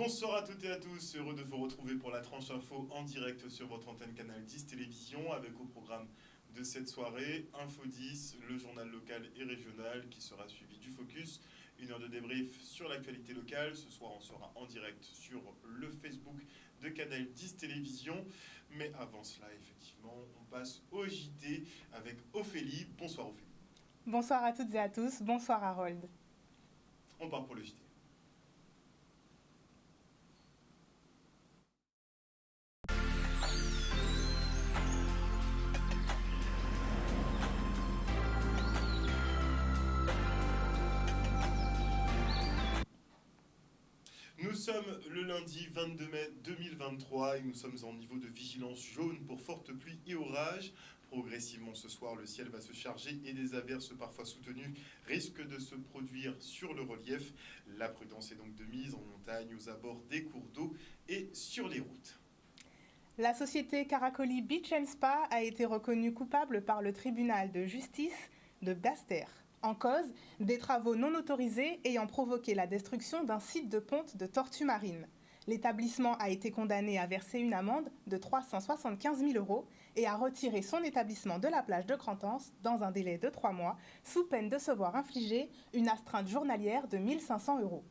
Bonsoir à toutes et à tous, heureux de vous retrouver pour la tranche info en direct sur votre antenne Canal 10 Télévision avec au programme de cette soirée Info 10, le journal local et régional qui sera suivi du Focus, une heure de débrief sur l'actualité locale. Ce soir on sera en direct sur le Facebook de Canal 10 Télévision, mais avant cela effectivement on passe au JT avec Ophélie. Bonsoir Ophélie. Bonsoir à toutes et à tous, bonsoir Harold. On part pour le JT. Nous sommes le lundi 22 mai 2023 et nous sommes en niveau de vigilance jaune pour fortes pluies et orages. Progressivement ce soir, le ciel va se charger et des averses parfois soutenues risquent de se produire sur le relief. La prudence est donc de mise en montagne, aux abords des cours d'eau et sur les routes. La société Caracoli Beach & Spa a été reconnue coupable par le tribunal de justice de Basse-Terre. En cause, des travaux non autorisés ayant provoqué la destruction d'un site de ponte de tortues marines. L'établissement a été condamné à verser une amende de 375 000 € et à retirer son établissement de la plage de Grand-Anse dans un délai de 3 mois, sous peine de se voir infliger une astreinte journalière de 1 500 €.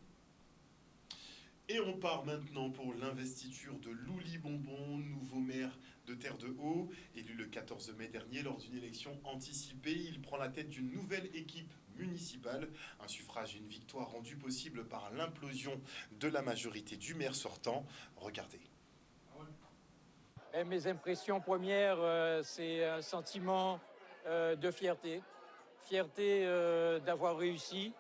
Et on part maintenant pour l'investiture de Louli Bonbon, nouveau maire de Terre de Haut. Élu le 14 mai dernier lors d'une élection anticipée, il prend la tête d'une nouvelle équipe municipale. Un suffrage et une victoire rendue possible par l'implosion de la majorité du maire sortant. Regardez. Mes impressions premières, c'est un sentiment de fierté. Fierté d'avoir réussi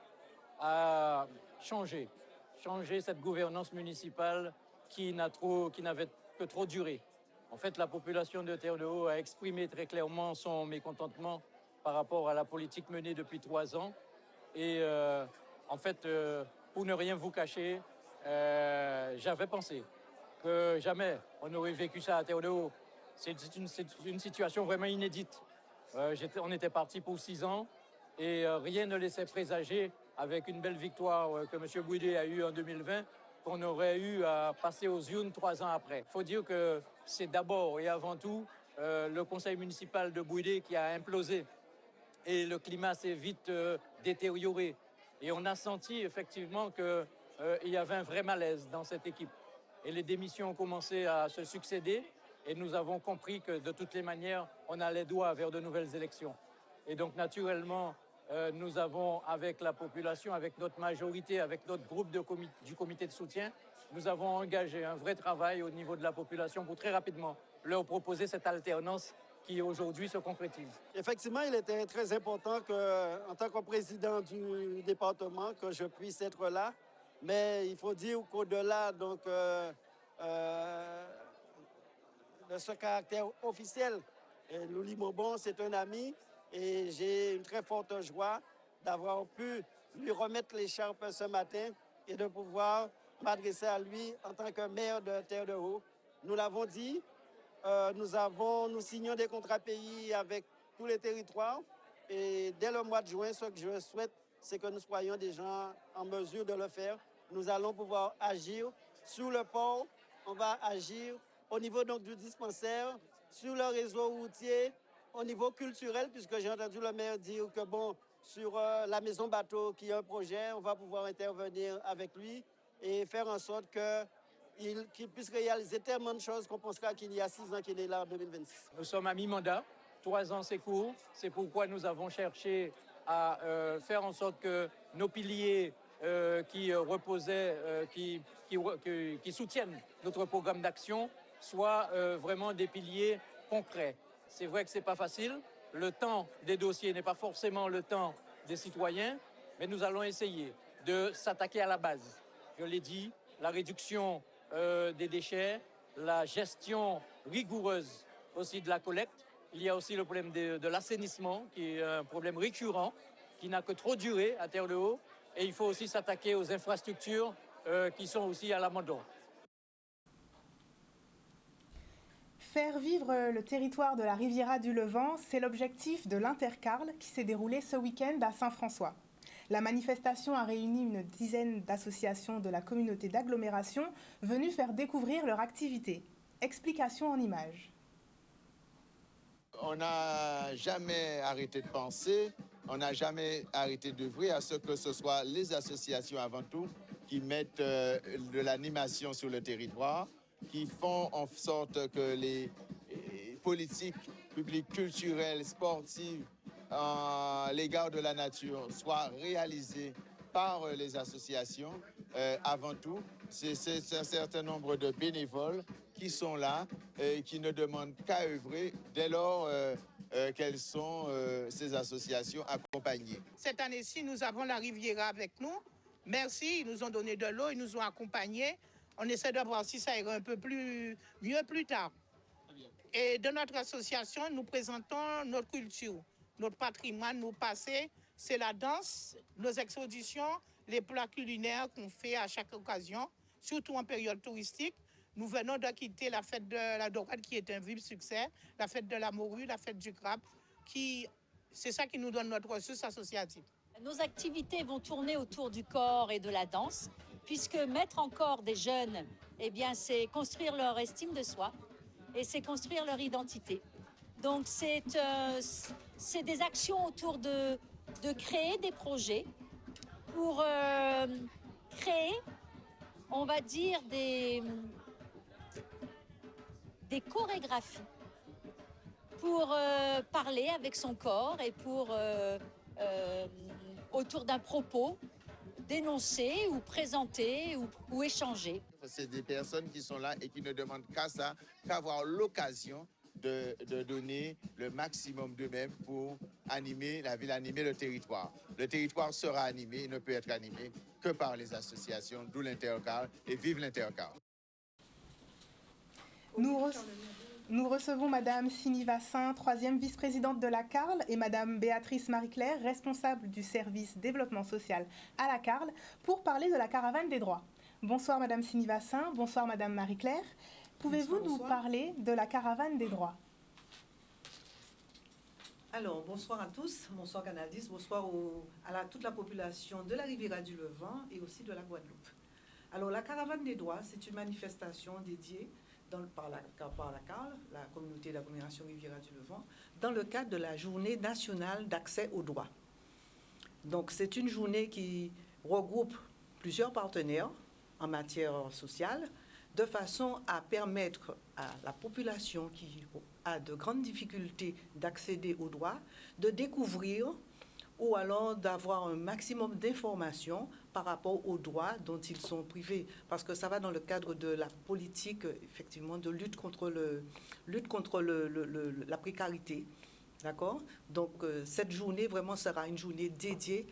à changer cette gouvernance municipale qui n'avait que trop duré. En fait, la population de Terre de Haut a exprimé très clairement son mécontentement par rapport à la politique menée depuis 3 ans. Et en fait, pour ne rien vous cacher, j'avais pensé que jamais on aurait vécu ça à Terre de Haut. C'est une situation vraiment inédite. On était parti pour 6 ans et rien ne laissait présager, avec une belle victoire que M. Bouidé a eue en 2020, qu'on aurait eu à passer aux urnes 3 ans après. Il faut dire que c'est d'abord et avant tout le conseil municipal de Bouidé qui a implosé et le climat s'est vite détérioré. Et on a senti effectivement qu'il y avait un vrai malaise dans cette équipe. Et les démissions ont commencé à se succéder et nous avons compris que de toutes les manières, on allait droit vers de nouvelles élections. Et donc naturellement, nous avons, avec la population, avec notre majorité, avec notre groupe du comité de soutien, nous avons engagé un vrai travail au niveau de la population pour très rapidement leur proposer cette alternance qui aujourd'hui se concrétise. Effectivement, il était très important en tant que président du département, que je puisse être là. Mais il faut dire qu'au-delà de ce caractère officiel, Louli Bonbon, c'est un ami. Et j'ai une très forte joie d'avoir pu lui remettre l'écharpe ce matin et de pouvoir m'adresser à lui en tant que maire de Terre de Haut. Nous l'avons dit, nous signons des contrats pays avec tous les territoires. Et dès le mois de juin, ce que je souhaite, c'est que nous soyons déjà en mesure de le faire. Nous allons pouvoir agir sur le port. On va agir au niveau donc, du dispensaire, sur le réseau routier, au niveau culturel, puisque j'ai entendu le maire dire que sur la maison bateau qui est un projet, on va pouvoir intervenir avec lui et faire en sorte qu'il puisse réaliser tellement de choses qu'on pensera qu'il y a 6 ans qu'il est là en 2026. Nous sommes à mi-mandat, 3 ans c'est court, c'est pourquoi nous avons cherché à faire en sorte que nos piliers qui reposaient, qui soutiennent notre programme d'action soient vraiment des piliers concrets. C'est vrai que ce n'est pas facile. Le temps des dossiers n'est pas forcément le temps des citoyens, mais nous allons essayer de s'attaquer à la base. Je l'ai dit, la réduction des déchets, la gestion rigoureuse aussi de la collecte. Il y a aussi le problème de l'assainissement, qui est un problème récurrent, qui n'a que trop duré à Terre de Haut. Et il faut aussi s'attaquer aux infrastructures qui sont aussi à l'abandon. Faire vivre le territoire de la Riviera du Levant, c'est l'objectif de l'Intercarl qui s'est déroulé ce week-end à Saint-François. La manifestation a réuni une dizaine d'associations de la communauté d'agglomération venues faire découvrir leur activité. Explication en images. On n'a jamais arrêté de penser, on n'a jamais arrêté d'œuvrer à ce que ce soit les associations avant tout qui mettent de l'animation sur le territoire, qui font en sorte que les politiques publiques, culturelles, sportives à l'égard de la nature soient réalisées par les associations. Avant tout, c'est un certain nombre de bénévoles qui sont là et qui ne demandent qu'à œuvrer dès lors qu'elles sont ces associations accompagnées. Cette année-ci, nous avons la Riviera avec nous. Merci, ils nous ont donné de l'eau, ils nous ont accompagnés. On essaie de voir si ça ira un peu mieux plus tard. Et de notre association, nous présentons notre culture, notre patrimoine, nos passés. C'est la danse, nos expositions, les plats culinaires qu'on fait à chaque occasion, surtout en période touristique. Nous venons de quitter la fête de la dorade qui est un vif succès, la fête de la morue, la fête du crabe, c'est ça qui nous donne notre ressource associative. Nos activités vont tourner autour du corps et de la danse, puisque mettre en corps des jeunes, eh bien, c'est construire leur estime de soi et c'est construire leur identité. Donc, c'est des actions autour de créer des projets pour créer, on va dire, des chorégraphies pour parler avec son corps et pour, autour d'un propos, dénoncer ou présenter ou échanger. C'est des personnes qui sont là et qui ne demandent qu'à ça, qu'à avoir l'occasion de donner le maximum d'eux-mêmes pour animer la ville, animer le territoire. Le territoire sera animé, il ne peut être animé que par les associations, d'où l'Intercarl et vive l'Intercarl. Nous recevons Madame Sini Vassin, 3e vice-présidente de la CARL, et Madame Béatrice Marie-Claire, responsable du service développement social à la CARL, pour parler de la caravane des droits. Bonsoir Madame Sini Vassin, bonsoir Madame Marie-Claire. Pouvez-vous nous parler de la caravane des droits? Alors, bonsoir à tous, bonsoir Canal 10, bonsoir à toute la population de la Riviera du Levant et aussi de la Guadeloupe. Alors, la caravane des droits, c'est une manifestation dédiée par la CARL, la communauté d'agglomération Riviera du Levant, dans le cadre de la journée nationale d'accès aux droits. Donc, c'est une journée qui regroupe plusieurs partenaires en matière sociale, de façon à permettre à la population qui a de grandes difficultés d'accéder aux droits, de découvrir ou alors d'avoir un maximum d'informations par rapport aux droits dont ils sont privés. Parce que ça va dans le cadre de la politique, effectivement, de lutte contre la précarité. D'accord? Donc, cette journée, vraiment, sera une journée dédiée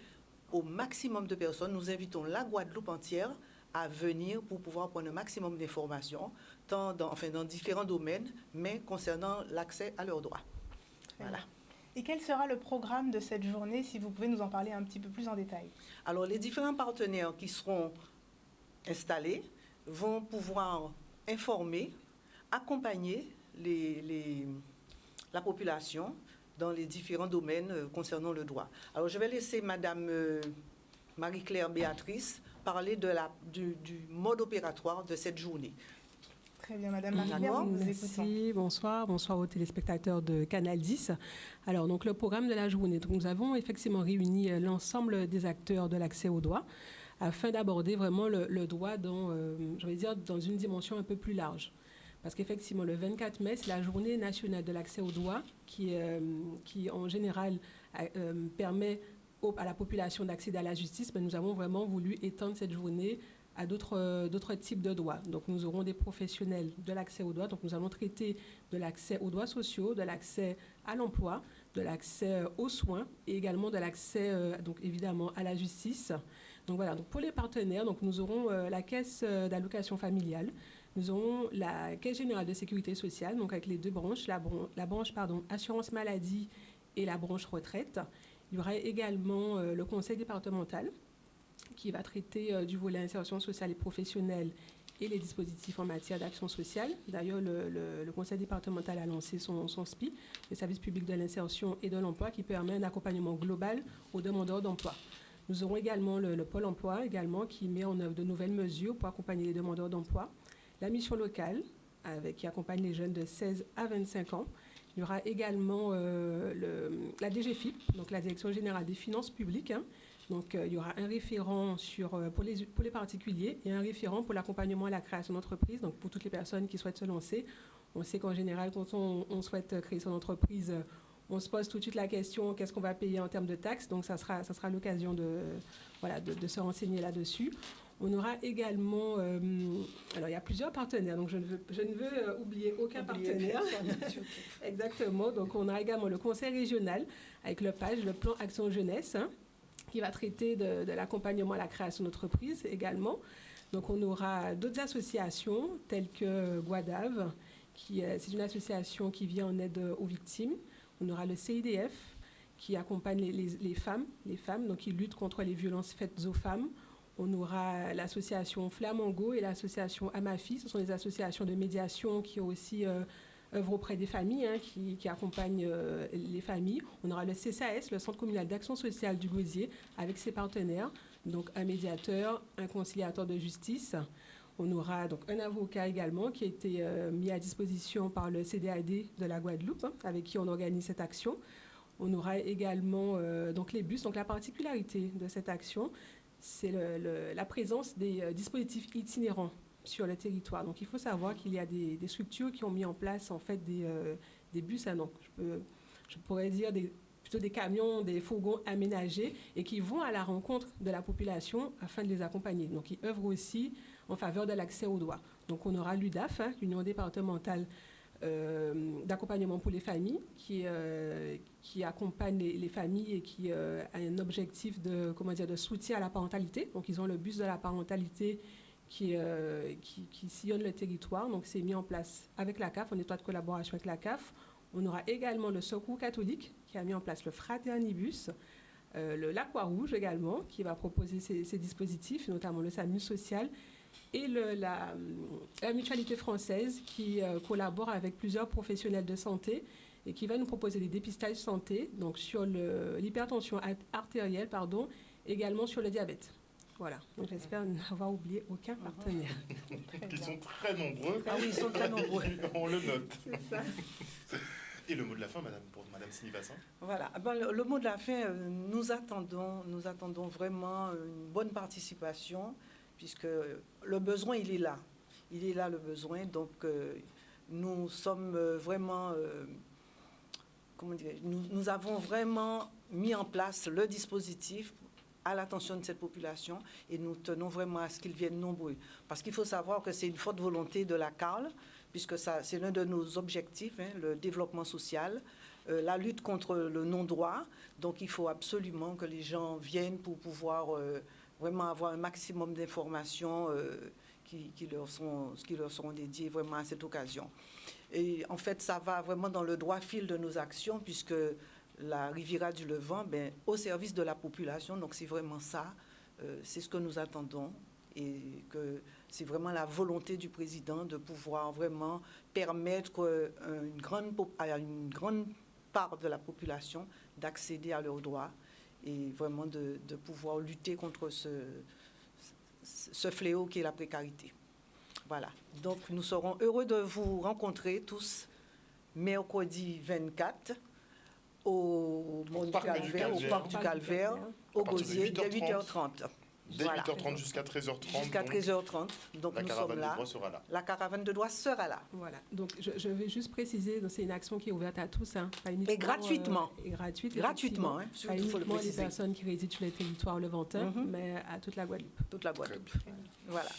au maximum de personnes. Nous invitons la Guadeloupe entière à venir pour pouvoir prendre un maximum d'informations, dans différents domaines, mais concernant l'accès à leurs droits. Voilà. Et quel sera le programme de cette journée, si vous pouvez nous en parler un petit peu plus en détail? Alors, les différents partenaires qui seront installés vont pouvoir informer, accompagner la population dans les différents domaines concernant le droit. Alors, je vais laisser Madame Marie-Claire Béatrice parler du mode opératoire de cette journée. Très bien, Madame Marie-Claire, nous vous écoutons. Merci, bonsoir aux téléspectateurs de Canal 10. Alors, donc, le programme de la journée. Donc, nous avons effectivement réuni l'ensemble des acteurs de l'accès aux droits afin d'aborder vraiment le droit dans une dimension un peu plus large. Parce qu'effectivement, le 24 mai, c'est la journée nationale de l'accès aux droits qui en général, permet à la population d'accéder à la justice, mais nous avons vraiment voulu étendre cette journée à d'autres types de droits. Donc, nous aurons des professionnels de l'accès aux droits. Donc, nous allons traiter de l'accès aux droits sociaux, de l'accès à l'emploi, de l'accès aux soins et également de l'accès, donc évidemment, à la justice. Donc, voilà. Donc, pour les partenaires, donc, nous aurons la caisse d'allocation familiale. Nous aurons la caisse générale de sécurité sociale, donc avec les deux branches, la branche assurance maladie et la branche retraite. Il y aura également le conseil départemental qui va traiter du volet insertion sociale et professionnelle et les dispositifs en matière d'action sociale. D'ailleurs, le conseil départemental a lancé son SPI, le service public de l'insertion et de l'emploi, qui permet un accompagnement global aux demandeurs d'emploi. Nous aurons également le Pôle emploi également, qui met en œuvre de nouvelles mesures pour accompagner les demandeurs d'emploi. La mission locale, qui accompagne les jeunes de 16 à 25 ans. Il y aura également la DGFiP, donc la Direction générale des finances publiques. Donc, il y aura un référent pour les particuliers et un référent pour l'accompagnement à la création d'entreprise, donc pour toutes les personnes qui souhaitent se lancer. On sait qu'en général, quand on souhaite créer son entreprise, on se pose tout de suite la question, qu'est-ce qu'on va payer en termes de taxes? Donc, ça sera l'occasion de se renseigner là-dessus. On aura également, alors il y a plusieurs partenaires, donc je ne veux oublier aucun partenaire. Exactement, donc on a également le conseil régional avec le PAGE, le plan Action Jeunesse, qui va traiter de l'accompagnement à la création d'entreprises également. Donc on aura d'autres associations telles que Guadave, c'est une association qui vient en aide aux victimes. On aura le CIDF qui accompagne les femmes, donc qui luttent contre les violences faites aux femmes. On aura l'association Flamango et l'association Amafi. Ce sont des associations de médiation qui aussi œuvrent auprès des familles, qui accompagnent les familles. On aura le CCAS, le Centre communal d'action sociale du Gosier, avec ses partenaires, donc un médiateur, un conciliateur de justice. On aura donc un avocat également qui a été mis à disposition par le CDAD de la Guadeloupe, avec qui on organise cette action. On aura également donc les bus. Donc la particularité de cette action, c'est la présence des dispositifs itinérants sur le territoire. Donc, il faut savoir qu'il y a des structures qui ont mis en place, en fait, des bus, donc je pourrais dire plutôt des camions, des fourgons aménagés et qui vont à la rencontre de la population afin de les accompagner. Donc, ils œuvrent aussi en faveur de l'accès aux droits. Donc, on aura l'UDAF, l'Union départementale d'accompagnement pour les familles, qui accompagne les familles et qui a un objectif de soutien à la parentalité. Donc, ils ont le bus de la parentalité qui sillonne le territoire. Donc, c'est mis en place avec la CAF, en étroite collaboration avec la CAF. On aura également le Secours catholique qui a mis en place le Fraternibus, l'Aqua-Rouge également, qui va proposer ces dispositifs, notamment le SAMU social, et la Mutualité française qui collabore avec plusieurs professionnels de santé et qui va nous proposer des dépistages santé, donc sur l'hypertension artérielle, également sur le diabète. Voilà, donc j'espère n'avoir oublié aucun partenaire. Ils sont très nombreux. Ah oui, ils sont très nombreux. On le note. C'est ça. Et le mot de la fin, pour Madame Sini-Bassin? Voilà. Le mot de la fin, nous attendons vraiment une bonne participation, puisque le besoin, il est là. Il est là, le besoin. Donc, nous sommes vraiment... nous avons vraiment mis en place le dispositif à l'attention de cette population et nous tenons vraiment à ce qu'ils viennent nombreux. Parce qu'il faut savoir que c'est une forte volonté de la CARL, puisque c'est l'un de nos objectifs, le développement social, la lutte contre le non-droit. Donc, il faut absolument que les gens viennent pour pouvoir vraiment avoir un maximum d'informations qui leur seront dédiées vraiment à cette occasion. Et en fait, ça va vraiment dans le droit fil de nos actions, puisque la Riviera du Levant, au service de la population, donc c'est vraiment ça, c'est ce que nous attendons et que c'est vraiment la volonté du président de pouvoir vraiment permettre à une grande part de la population d'accéder à leurs droits et vraiment de pouvoir lutter contre ce fléau qui est la précarité. Voilà, donc nous serons heureux de vous rencontrer tous mercredi 24 au Parc du Calvaire, au Gosier, dès 8h30. Dès 8h30 jusqu'à 13h30. Jusqu'à 13h30. Donc nous sommes là. La caravane de droit sera là. Voilà. Donc je vais juste préciser, c'est une action qui est ouverte à tous. Pas uniquement, et gratuitement. Et gratuite. Gratuitement. Pas uniquement les personnes qui résident sur le territoire levantin, mais à toute la Guadeloupe. Toute la Guadeloupe. Voilà.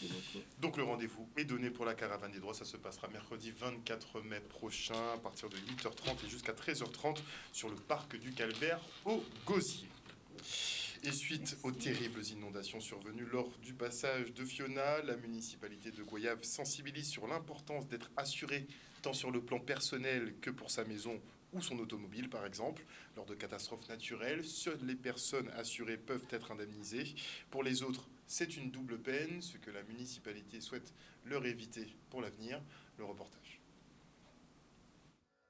Donc le rendez-vous est donné pour la caravane des droits. Ça se passera mercredi 24 mai prochain à partir de 8h30 et jusqu'à 13h30 sur le parc du Calvaire au Gosier. Et suite aux terribles inondations survenues lors du passage de Fiona, la municipalité de Goyave sensibilise sur l'importance d'être assuré tant sur le plan personnel que pour sa maison ou son automobile, par exemple. Lors de catastrophes naturelles, seules les personnes assurées peuvent être indemnisées. Pour les autres, c'est une double peine, ce que la municipalité souhaite leur éviter pour l'avenir. Le reportage.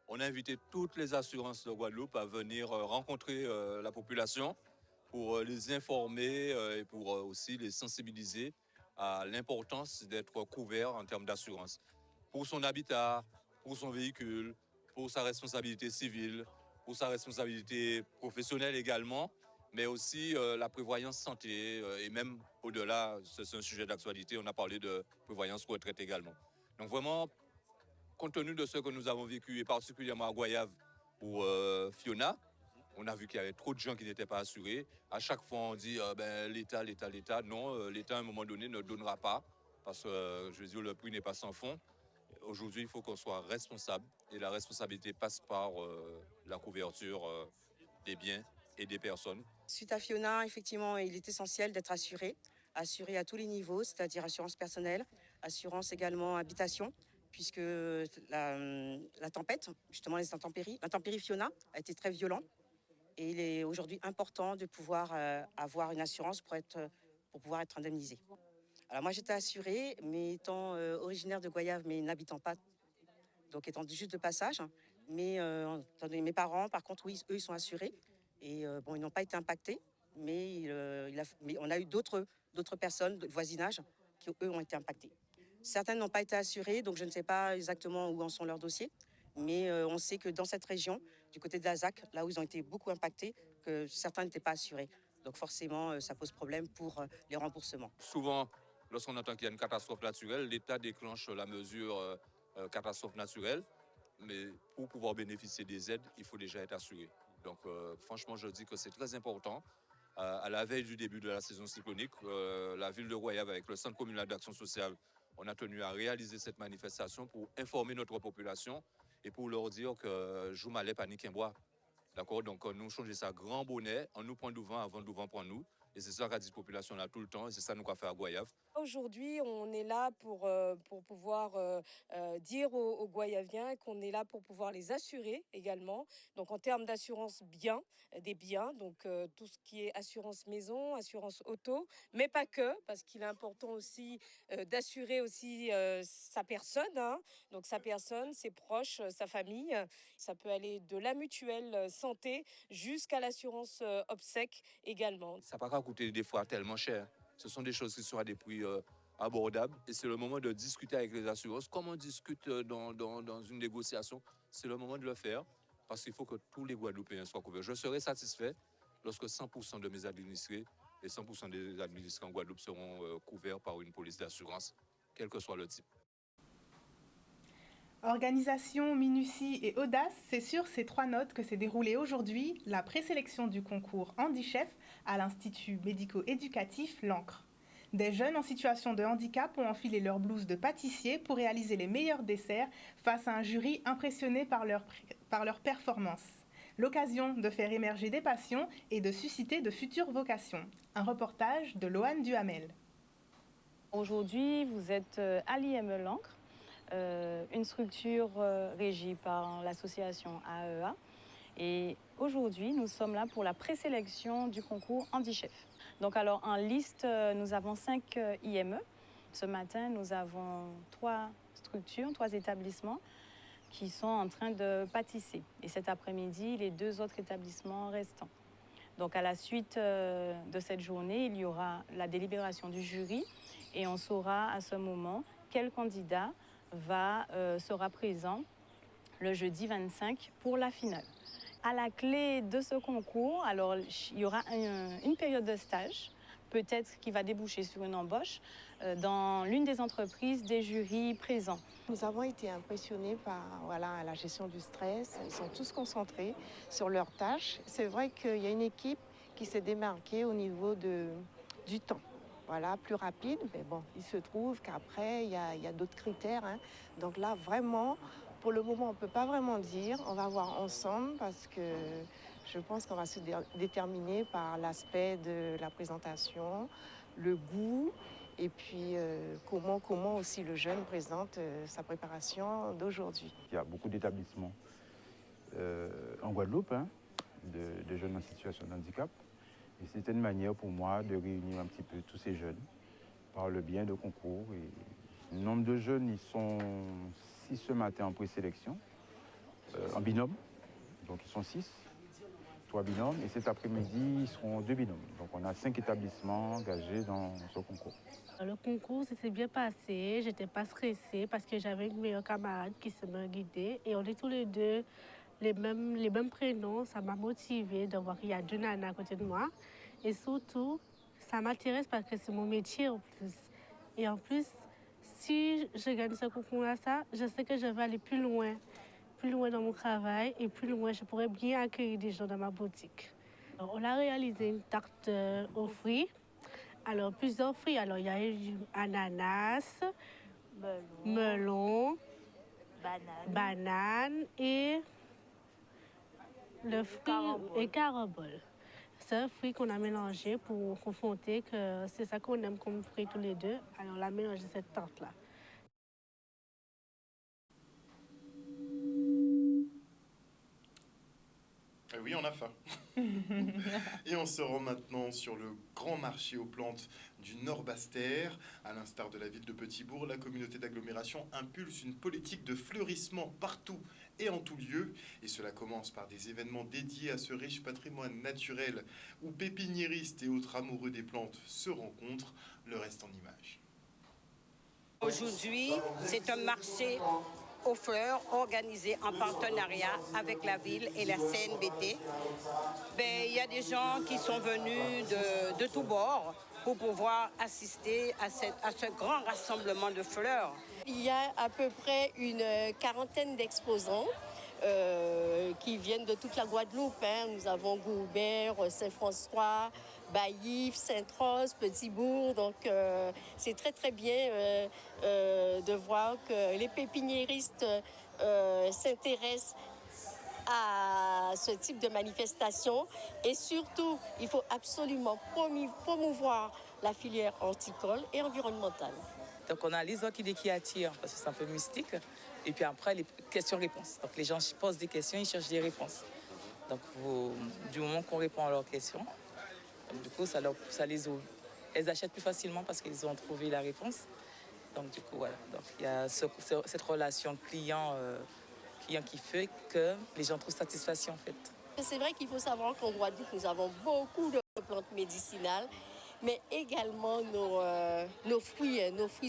On a invité toutes les assurances de Guadeloupe à venir rencontrer la population pour les informer et pour aussi les sensibiliser à l'importance d'être couvert en termes d'assurance. Pour son habitat, pour son véhicule, pour sa responsabilité civile, pour sa responsabilité professionnelle également, mais aussi la prévoyance santé et même au-delà, c'est un sujet d'actualité, on a parlé de prévoyance retraite également. Donc vraiment, compte tenu de ce que nous avons vécu, et particulièrement à Goyave ou Fiona, on a vu qu'il y avait trop de gens qui n'étaient pas assurés. À chaque fois, on dit l'État. Non, l'État, à un moment donné, ne donnera pas, parce que, je veux dire, le prix n'est pas sans fond. Aujourd'hui, il faut qu'on soit responsable, et la responsabilité passe par la couverture des biens et des personnes. Suite à Fiona, effectivement, il est essentiel d'être assuré à tous les niveaux, c'est-à-dire assurance personnelle, assurance également habitation, puisque la tempête, justement les l'intempérie Fiona a été très violent. Et il est aujourd'hui important de pouvoir avoir une assurance pour pouvoir être indemnisé. Alors moi j'étais assurée, mais étant originaire de Goyave, mais n'habitant pas, donc étant juste de passage. Mais mes parents, par contre, oui, eux, ils sont assurés. Et bon, ils n'ont pas été impactés, mais on a eu d'autres personnes de voisinage qui, eux, ont été impactés. Certaines n'ont pas été assurées, donc je ne sais pas exactement où en sont leurs dossiers. Mais on sait que dans cette région, du côté de la ZAC, là où ils ont été beaucoup impactés, que certains n'étaient pas assurés. Donc forcément, ça pose problème pour les remboursements. Souvent, lorsqu'on entend qu'il y a une catastrophe naturelle, l'État déclenche la mesure catastrophe naturelle. Mais pour pouvoir bénéficier des aides, il faut déjà être assuré. Donc franchement, je dis que c'est très important. À la veille du début de la saison cyclonique, la ville de Goyave, avec le Centre communal d'action sociale, on a tenu à réaliser cette manifestation pour informer notre population et pour leur dire que je m'allais paniquer en bois. D'accord? Donc nous changer ça grand bonnet, on nous prend devant avant de devant prendre nous. Et c'est ça qu'a dit la population là tout le temps et c'est ça nous qu'a fait à Goyave. Aujourd'hui, on est là pour pouvoir dire aux Goyaviens qu'on est là pour pouvoir les assurer également. Donc en termes d'assurance des biens, donc tout ce qui est assurance maison, assurance auto, mais pas que, parce qu'il est important aussi d'assurer aussi sa personne, hein, donc sa personne, ses proches, sa famille. Ça peut aller de la mutuelle santé jusqu'à l'assurance obsèques également. Ça n'a pas coûté des fois tellement cher. Ce sont des choses qui sont à des prix abordables et c'est le moment de discuter avec les assurances. Comme on discute dans une négociation, c'est le moment de le faire parce qu'il faut que tous les Guadeloupéens soient couverts. Je serai satisfait lorsque 100% de mes administrés et 100% des administrés en Guadeloupe seront couverts par une police d'assurance, quel que soit le type. Organisation, minutie et audace, c'est sur ces 3 notes que s'est déroulée aujourd'hui la présélection du concours Handichef à l'Institut médico-éducatif L'Ancre. Des jeunes en situation de handicap ont enfilé leur blouse de pâtissier pour réaliser les meilleurs desserts face à un jury impressionné par leur performance. L'occasion de faire émerger des passions et de susciter de futures vocations. Un reportage de Loane Duhamel. Aujourd'hui, vous êtes à l'IME L'Ancre, une structure régie par l'association AEA. Et aujourd'hui, nous sommes là pour la présélection du concours Handichef. Donc alors, en liste, nous avons 5 IME. Ce matin, nous avons 3 structures, 3 établissements qui sont en train de pâtisser. Et cet après-midi, les 2 autres établissements restants. Donc à la suite de cette journée, il y aura la délibération du jury et on saura à ce moment quel candidat sera présent le jeudi 25 pour la finale. À la clé de ce concours, alors il y aura une période de stage, peut-être qui va déboucher sur une embauche dans l'une des entreprises des jurys présents. Nous avons été impressionnés par la gestion du stress. Ils sont tous concentrés sur leurs tâches. C'est vrai qu'il y a une équipe qui s'est démarquée au niveau du temps. Voilà, plus rapide, mais bon, il se trouve qu'après, il y a d'autres critères. Hein. Donc là, vraiment, pour le moment, on ne peut pas vraiment dire. On va voir ensemble parce que je pense qu'on va se déterminer par l'aspect de la présentation, le goût, et puis comment aussi le jeune présente sa préparation d'aujourd'hui. Il y a beaucoup d'établissements en Guadeloupe, hein, de jeunes en situation de handicap. Et c'était une manière pour moi de réunir un petit peu tous ces jeunes par le biais de concours. Et le nombre de jeunes, ils sont 6 ce matin en présélection, en binôme, donc ils sont 6. 3 binômes et cet après-midi, ils seront 2 binômes. Donc on a 5 établissements engagés dans ce concours. Le concours s'est bien passé, j'étais pas stressée parce que j'avais une meilleure camarade qui m'a guidée et on est tous les deux les mêmes prénoms. Ça m'a motivée de voir qu'il y a 2 nanas à côté de moi et surtout, ça m'intéresse parce que c'est mon métier en plus. Et en plus, si je gagne ce concours-là, je sais que je vais aller plus loin dans mon travail et plus loin, je pourrais bien accueillir des gens dans ma boutique. Alors, on a réalisé une tarte aux fruits. Alors, plusieurs fruits. Alors, il y a eu ananas, melon, banane et le fruit carambole. C'est un fruit qu'on a mélangé pour confronter que c'est ça qu'on aime comme fruit tous les deux. Alors, on a mélangé cette tarte-là. Oui, on a faim. Et on se rend maintenant sur le grand marché aux plantes du Nord-Bastère. À l'instar de la ville de Petit-Bourg, la communauté d'agglomération impulse une politique de fleurissement partout et en tout lieu. Et cela commence par des événements dédiés à ce riche patrimoine naturel où pépiniéristes et autres amoureux des plantes se rencontrent. Le reste en images. Aujourd'hui, c'est un marché aux fleurs organisé en partenariat avec la ville et la CNBT. Il y a des gens qui sont venus de tous bords pour pouvoir assister à ce grand rassemblement de fleurs. Il y a à peu près une quarantaine d'exposants qui viennent de toute la Guadeloupe. Nous avons Goubert, Saint-François, Baillif, Sainte-Rose, Petit-Bourg. Donc c'est très très bien de voir que les pépiniéristes s'intéressent à ce type de manifestation. Et surtout, il faut absolument promouvoir la filière horticole et environnementale. Donc on a les orchidées qui attirent, parce que c'est un peu mystique. Et puis après, les questions-réponses. Donc les gens posent des questions, ils cherchent des réponses. Donc du moment qu'on répond à leurs questions, du coup, elles achètent plus facilement parce qu'ils ont trouvé la réponse. Donc du coup, voilà. Donc il y a cette relation client qui fait que les gens trouvent satisfaction en fait. C'est vrai qu'il faut savoir qu'en Guadeloupe, nous avons beaucoup de plantes médicinales, mais également nos fruits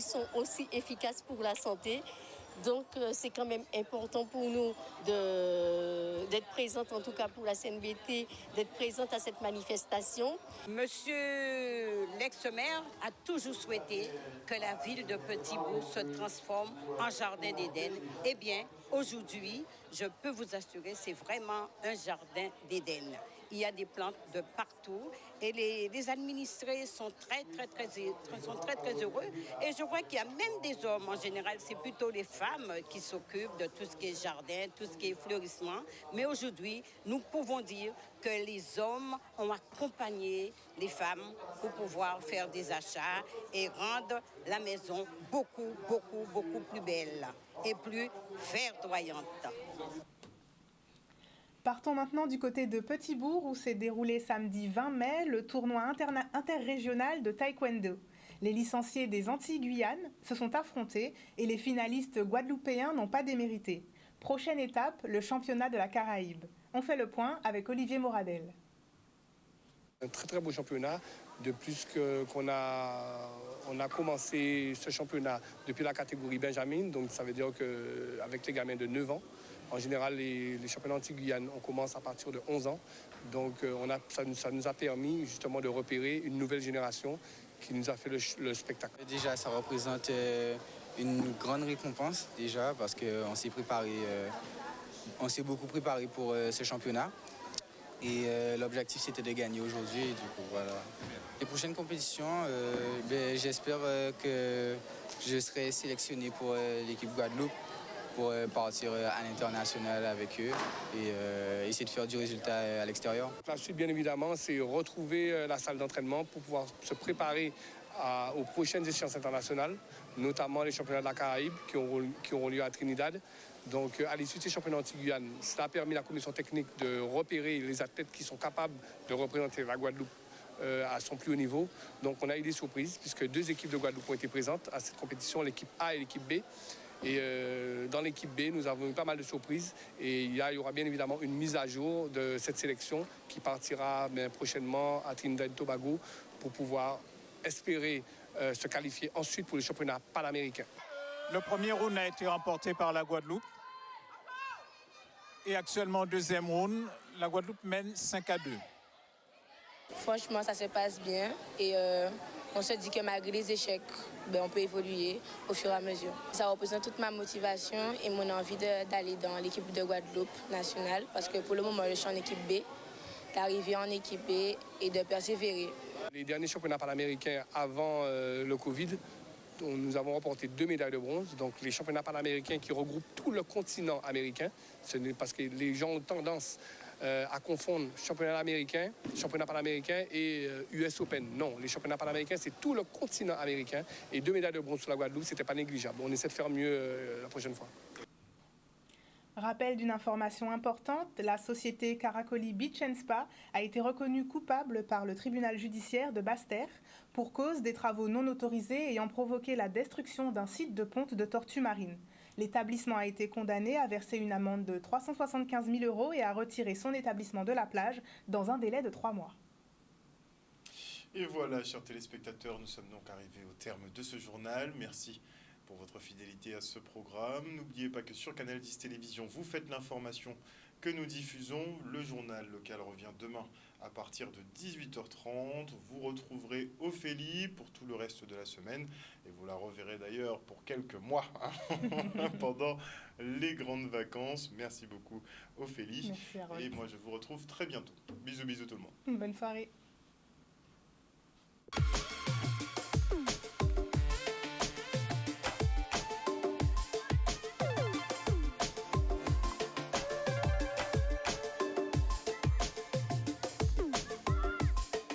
sont aussi efficaces pour la santé. Donc c'est quand même important pour nous d'être présente, en tout cas pour la CNBT, d'être présente à cette manifestation. Monsieur l'ex-maire a toujours souhaité que la ville de Petit-Bourg se transforme en jardin d'Éden. Eh bien, aujourd'hui, je peux vous assurer, c'est vraiment un jardin d'Éden. Il y a des plantes de partout et les administrés sont très heureux. Et je vois qu'il y a même des hommes, en général, c'est plutôt les femmes qui s'occupent de tout ce qui est jardin, tout ce qui est fleurissement. Mais aujourd'hui, nous pouvons dire que les hommes ont accompagné les femmes pour pouvoir faire des achats et rendre la maison beaucoup plus belle et plus verdoyante. Partons maintenant du côté de Petit-Bourg où s'est déroulé samedi 20 mai le tournoi interrégional de taekwondo. Les licenciés des Antilles-Guyane se sont affrontés et les finalistes guadeloupéens n'ont pas démérité. Prochaine étape, le championnat de la Caraïbe. On fait le point avec Olivier Moradel. Un très beau championnat, de plus qu'on a commencé ce championnat depuis la catégorie Benjamin, donc ça veut dire qu'avec les gamins de 9 ans, en général les championnats Antilles-Guyane, on commence à partir de 11 ans, donc ça nous a permis justement de repérer une nouvelle génération qui nous a fait le spectacle. Déjà, ça représente une grande récompense déjà parce qu'on s'est préparé, on s'est beaucoup préparé pour ce championnat. Et l'objectif, c'était de gagner aujourd'hui. Et du coup, voilà. Les prochaines compétitions, j'espère que je serai sélectionné pour l'équipe Guadeloupe pour partir à l'international avec eux et essayer de faire du résultat à l'extérieur. La suite, bien évidemment, c'est retrouver la salle d'entraînement pour pouvoir se préparer aux prochaines échéances internationales, notamment les championnats de la Caraïbe qui auront lieu à Trinidad. Donc, à l'issue de ces championnats Antilles-Guyane, cela a permis à la commission technique de repérer les athlètes qui sont capables de représenter la Guadeloupe à son plus haut niveau. Donc, on a eu des surprises puisque 2 équipes de Guadeloupe ont été présentes à cette compétition, l'équipe A et l'équipe B. Et dans l'équipe B, nous avons eu pas mal de surprises. Et il y aura bien évidemment une mise à jour de cette sélection qui partira prochainement à Trinidad et Tobago pour pouvoir espérer se qualifier ensuite pour les championnats panaméricains. Le premier round a été remporté par la Guadeloupe. Et actuellement, deuxième round, la Guadeloupe mène 5-2. Franchement, ça se passe bien. Et on se dit que malgré les échecs, on peut évoluer au fur et à mesure. Ça représente toute ma motivation et mon envie d'aller dans l'équipe de Guadeloupe nationale. Parce que pour le moment, je suis en équipe B, d'arriver en équipe B et de persévérer. Les derniers championnats panaméricains avant le Covid, nous avons remporté 2 médailles de bronze. Donc les championnats panaméricains qui regroupent tout le continent américain, ce n'est parce que les gens ont tendance à confondre championnat panaméricain et US Open. Non, les championnats panaméricains, c'est tout le continent américain. Et 2 médailles de bronze sur la Guadeloupe, c'était pas négligeable. On essaie de faire mieux la prochaine fois. Rappel d'une information importante, la société Caracoli Beach & Spa a été reconnue coupable par le tribunal judiciaire de Basse-Terre pour cause des travaux non autorisés ayant provoqué la destruction d'un site de ponte de tortues marines. L'établissement a été condamné à verser une amende de 375 000 € et à retirer son établissement de la plage dans un délai de 3 mois. Et voilà, chers téléspectateurs, nous sommes donc arrivés au terme de ce journal. Merci pour votre fidélité à ce programme. N'oubliez pas que sur Canal 10 Télévision, vous faites l'information que nous diffusons. Le journal local revient demain à partir de 18h30. Vous retrouverez Ophélie pour tout le reste de la semaine. Et vous la reverrez d'ailleurs pour quelques mois pendant les grandes vacances. Merci beaucoup Ophélie. Merci, Harold. Et moi je vous retrouve très bientôt. Bisous bisous tout le monde. Bonne soirée.